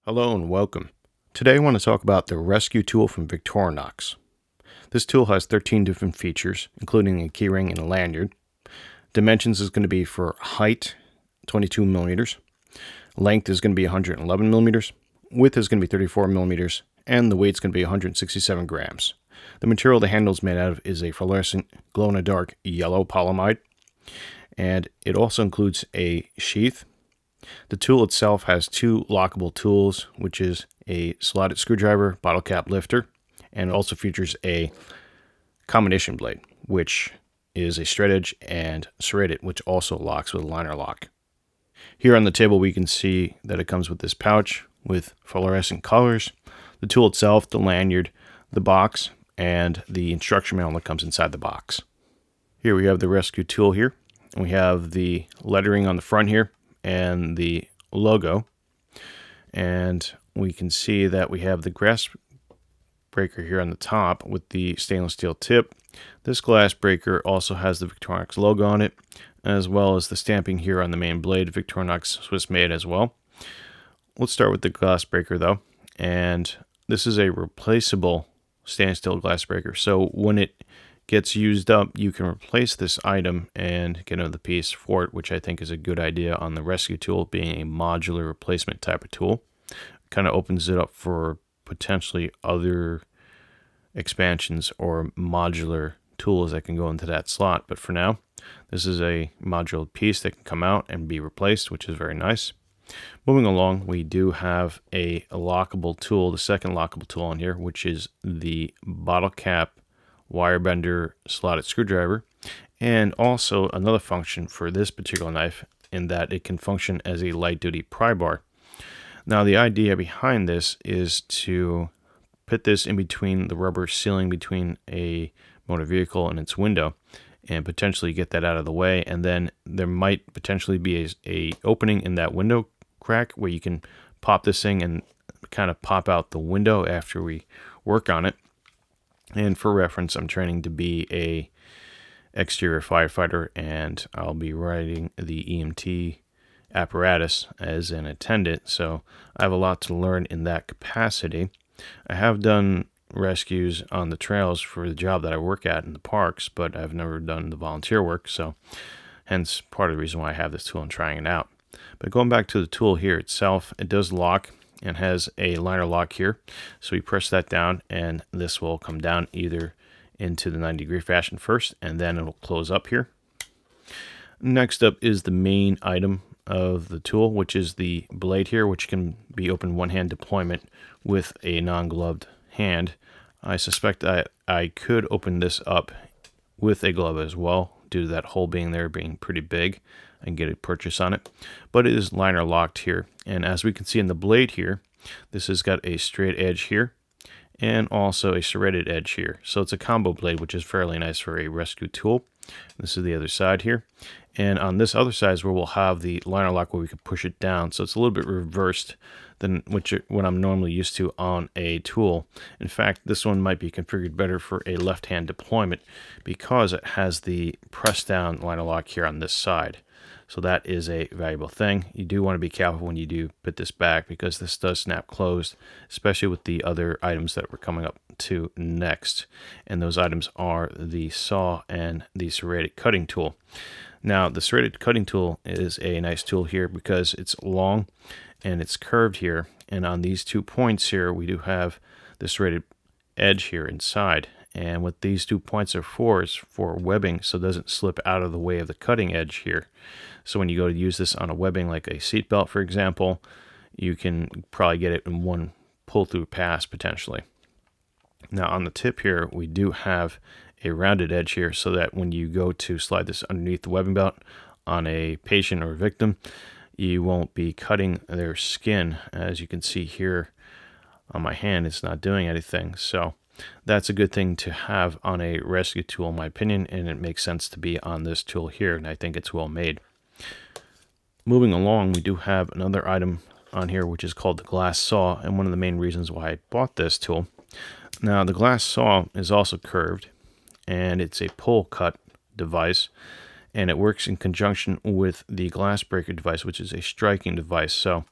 Hello and welcome. Today I want to talk about the rescue tool from Victorinox. This tool has 13 different features, including a keyring and a lanyard. Dimensions is going to be for height, 22 millimeters. Length is going to be 111 millimeters. Width is going to be 34 millimeters. And the weight is going to be 167 grams. The material the handle is made out of is a fluorescent glow-in-the-dark yellow polyamide. And it also includes a sheath. The tool itself has two lockable tools, which is a slotted screwdriver, bottle cap lifter, and it also features a combination blade, which is a straight edge and serrated, which also locks with a liner lock. Here on the table, we can see that it comes with this pouch with fluorescent colors, the tool itself, the lanyard, the box, and the instruction manual that comes inside the box. Here we have the rescue tool here, and we have the lettering on the front here and the logo, and we can see that we have the glass breaker here on the top with the stainless steel tip. This glass breaker also has the Victorinox logo on it, as well as the stamping here on the main blade, Victorinox Swiss made as well. Let's start with the glass breaker though, and this is a replaceable stainless steel glass breaker, so when it gets used up, you can replace this item and get another piece for it, which I think is a good idea on the rescue tool, being a modular replacement type of tool. Kind of opens it up for potentially other expansions or modular tools that can go into that slot. But for now, this is a modular piece that can come out and be replaced, which is very nice. Moving along, we do have a lockable tool, the second lockable tool on here, which is the bottle cap wire bender slotted screwdriver, and also another function for this particular knife in that it can function as a light duty pry bar. Now the idea behind this is to put this in between the rubber ceiling between a motor vehicle and its window and potentially get that out of the way, and then there might potentially be a opening in that window crack where you can pop this thing and kind of pop out the window after we work on it. And for reference, I'm training to be a exterior firefighter, and I'll be riding the EMT apparatus as an attendant, so I have a lot to learn in that capacity. I have done rescues on the trails for the job that I work at in the parks, but I've never done the volunteer work, so hence part of the reason why I have this tool and trying it out. But going back to the tool here itself, it does lock and has a liner lock here, so we press that down and this will come down either into the 90-degree fashion first, and then it'll close up here. Next up is the main item of the tool, which is the blade here, which can be open one-hand deployment with a non-gloved hand. I suspect that I could open this up with a glove as well, due to that hole being there being pretty big, and get a purchase on it. But it is liner locked here, and as we can see in the blade here, this has got a straight edge here and also a serrated edge here, so it's a combo blade, which is fairly nice for a rescue tool. This is the other side here, and on this other side is where we'll have the liner lock where we can push it down, so it's a little bit reversed than what I'm normally used to on a tool. In fact, this one might be configured better for a left-hand deployment because it has the press down liner lock here on this side. So that is a valuable thing. You do want to be careful when you do put this back because this does snap closed, especially with the other items that we're coming up to next. And those items are the saw and the serrated cutting tool. Now, the serrated cutting tool is a nice tool here because it's long and it's curved here. And on these 2 points here, we do have the serrated edge here inside. And what these 2 points are for is for webbing, so it doesn't slip out of the way of the cutting edge here. So when you go to use this on a webbing like a seat belt, for example, you can probably get it in one pull-through pass potentially. Now on the tip here, we do have a rounded edge here so that when you go to slide this underneath the webbing belt on a patient or victim, you won't be cutting their skin. As you can see here on my hand, it's not doing anything. So that's a good thing to have on a rescue tool, in my opinion, and it makes sense to be on this tool here, and I think it's well made. Moving along, we do have another item on here, which is called the glass saw, and one of the main reasons why I bought this tool. Now, the glass saw is also curved, and it's a pull cut device, and it works in conjunction with the glass breaker device, which is a striking device. So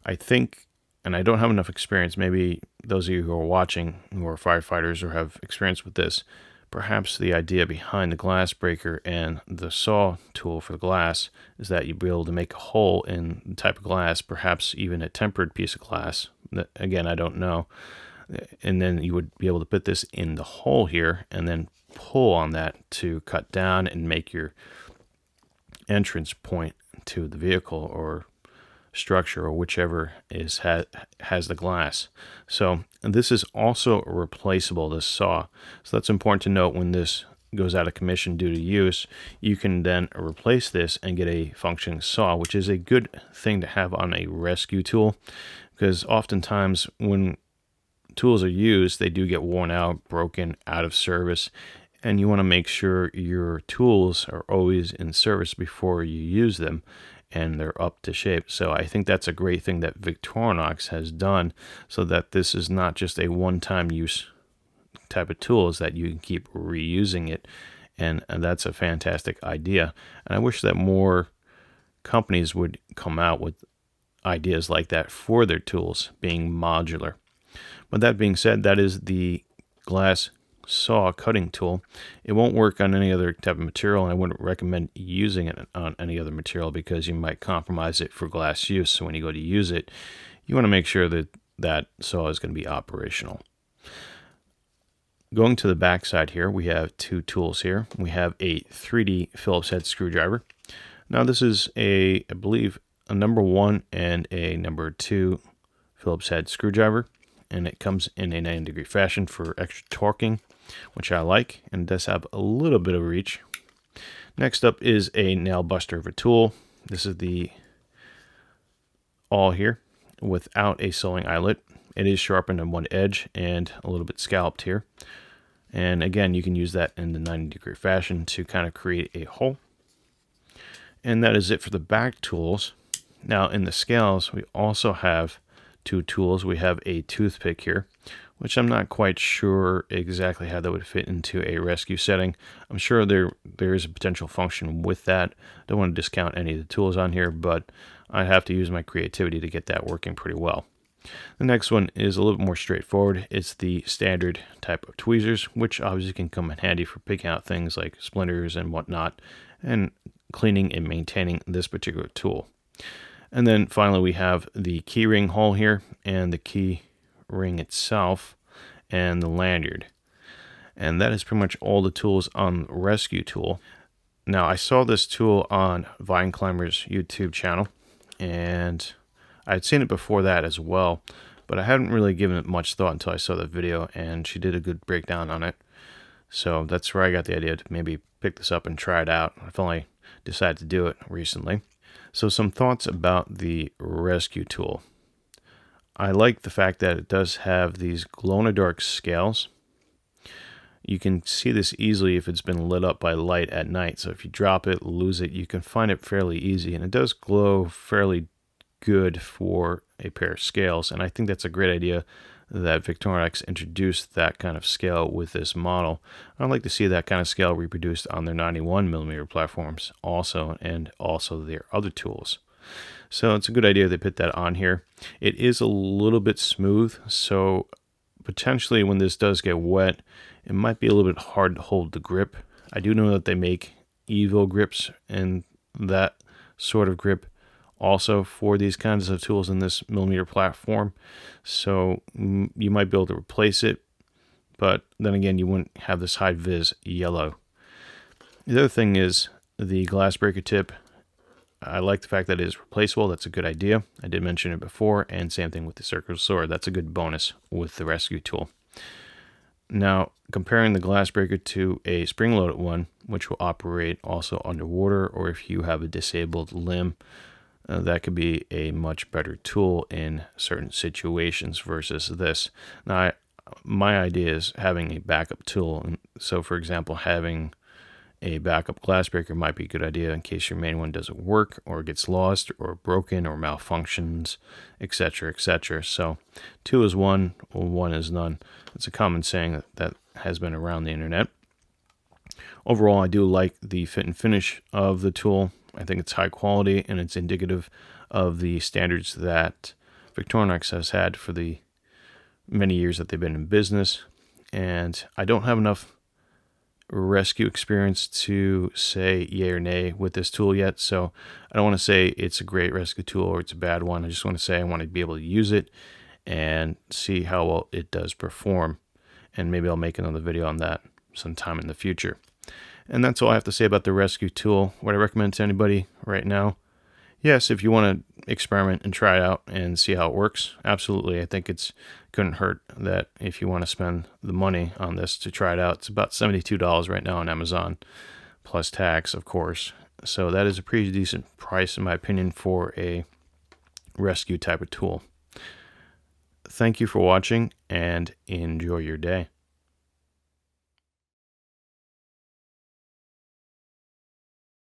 I think and I don't have enough experience. Maybe those of you who are watching who are firefighters or have experience with this, perhaps the idea behind the glass breaker and the saw tool for the glass is that you'd be able to make a hole in the type of glass, perhaps even a tempered piece of glass. Again, I don't know. And then you would be able to put this in the hole here and then pull on that to cut down and make your entrance point to the vehicle or structure, or whichever has the glass. So this is also replaceable, this saw. So that's important to note. When this goes out of commission due to use, you can then replace this and get a functioning saw, which is a good thing to have on a rescue tool, because oftentimes when tools are used, they do get worn out, broken, out of service, and you want to make sure your tools are always in service before you use them and they're up to shape. So I think that's a great thing that Victorinox has done, so that this is not just a one-time use type of tool, is that you can keep reusing it, and that's a fantastic idea. And I wish that more companies would come out with ideas like that for their tools, being modular. But that being said, that is the glass saw cutting tool. It won't work on any other type of material, and I wouldn't recommend using it on any other material because you might compromise it for glass use. So when you go to use it, you want to make sure that that saw is going to be operational. Going to the back side here, we have two tools here. We have a 3D Phillips head screwdriver. Now this is I believe, a number 1 and a number 2 Phillips head screwdriver, and it comes in a 90-degree fashion for extra torquing, which I like, and does have a little bit of reach. Next up is a nail buster of a tool. This is the awl here without a sewing eyelet. It is sharpened on one edge and a little bit scalloped here. And again, you can use that in the 90-degree fashion to kind of create a hole. And that is it for the back tools. Now in the scales, we also have two tools. We have a toothpick here, which I'm not quite sure exactly how that would fit into a rescue setting. I'm sure there is a potential function with that. Don't want to discount any of the tools on here, but I have to use my creativity to get that working pretty well. The next one is a little bit more straightforward. It's the standard type of tweezers, which obviously can come in handy for picking out things like splinters and whatnot, and cleaning and maintaining this particular tool. And then finally we have the key ring hole here, and the key ring itself, and the lanyard. And that is pretty much all the tools on the rescue tool. Now I saw this tool on Vine Climber's YouTube channel, and I'd seen it before that as well, but I hadn't really given it much thought until I saw the video, and she did a good breakdown on it. So that's where I got the idea to maybe pick this up and try it out. I've only decided to do it recently. So some thoughts about the rescue tool. I like the fact that it does have these glow-in-the-dark scales. You can see this easily if it's been lit up by light at night. So if you drop it, lose it, you can find it fairly easy. And it does glow fairly good for a pair of scales. And I think that's a great idea that Victorinox introduced that kind of scale with this model. I'd like to see that kind of scale reproduced on their 91mm platforms also, and also their other tools. So it's a good idea they put that on here. It is a little bit smooth, so potentially when this does get wet, it might be a little bit hard to hold the grip. I do know that they make Evo grips and that sort of grip also for these kinds of tools in this millimeter platform, so you might be able to replace it, but then again, you wouldn't have this high vis yellow. The other thing is the glass breaker tip. I like the fact that it is replaceable. That's a good idea. I did mention it before, and same thing with the circular sword. That's a good bonus with the rescue tool. Now, comparing the glass breaker to a spring-loaded one, which will operate also underwater, or if you have a disabled limb, that could be a much better tool in certain situations versus this. Now, my idea is having a backup tool. So, for example, having a backup glass breaker might be a good idea in case your main one doesn't work, or gets lost, or broken, or malfunctions, etc., etc. So, 2 is 1, or 1 is none. It's a common saying that has been around the internet. Overall, I do like the fit and finish of the tool. I think it's high quality, and it's indicative of the standards that Victorinox has had for the many years that they've been in business. And I don't have enough rescue experience to say yay or nay with this tool yet, so I don't want to say it's a great rescue tool or it's a bad one. I just want to say I want to be able to use it and see how well it does perform, and maybe I'll make another video on that sometime in the future. And that's all I have to say about the rescue tool. What I recommend to anybody right now, yes, if you want to experiment and try it out and see how it works, absolutely. I think it's couldn't hurt that if you want to spend the money on this to try it out. It's about $72 right now on Amazon, plus tax, of course. So that is a pretty decent price, in my opinion, for a rescue type of tool. Thank you for watching, and enjoy your day.